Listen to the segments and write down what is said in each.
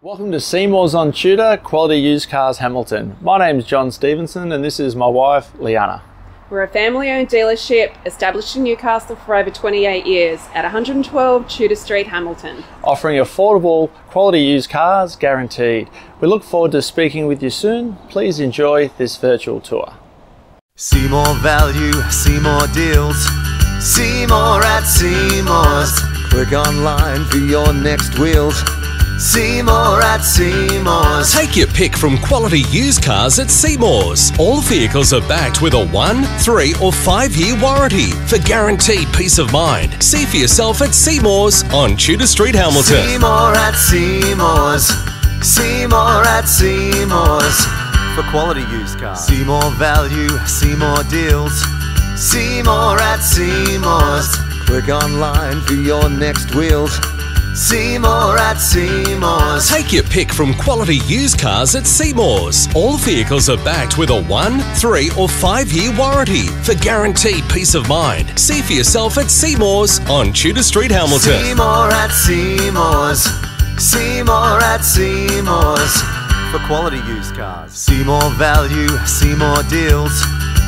Welcome to Seymour's on Tudor, Quality Used Cars Hamilton. My name's John Stevenson and this is my wife, Leanna. We're a family-owned dealership established in Newcastle for over 28 years at 112 Tudor Street, Hamilton. Offering affordable, quality used cars guaranteed. We look forward to speaking with you soon. Please enjoy this virtual tour. See more value, see more deals. See more at Seymour's. Click online for your next wheels. See more at Seymour's. Take your pick from quality used cars at Seymour's. All vehicles are backed with a 1, 3 or 5 year warranty for guaranteed peace of mind. See for yourself at Seymour's on Tudor Street, Hamilton. See more at Seymour's. See more at Seymour's. For quality used cars. See more value, see more deals. See more at Seymour's. Click online for your next wheels. See more at Seymour's. Take your pick from quality used cars at Seymour's. All vehicles are backed with a 1, 3 or 5 year warranty for guaranteed peace of mind. See for yourself at Seymour's on Tudor Street, Hamilton. See more at Seymour's. See more at Seymour's. For quality used cars. See more value, see more deals.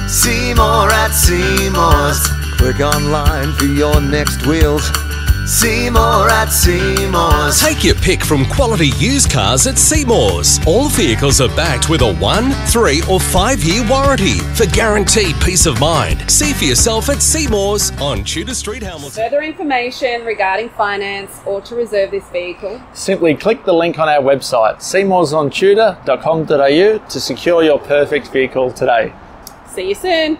See more at Seymour's. Click online for your next wheels. See more at Seymour's. Take your pick from quality used cars at Seymour's. All vehicles are backed with a 1, 3 or 5 year warranty for guaranteed peace of mind. See for yourself at Seymour's on Tudor Street, Hamilton. Further information regarding finance or to reserve this vehicle, Simply click the link on our website, seymoursontudor.com.au, to secure your perfect vehicle today. see you soon.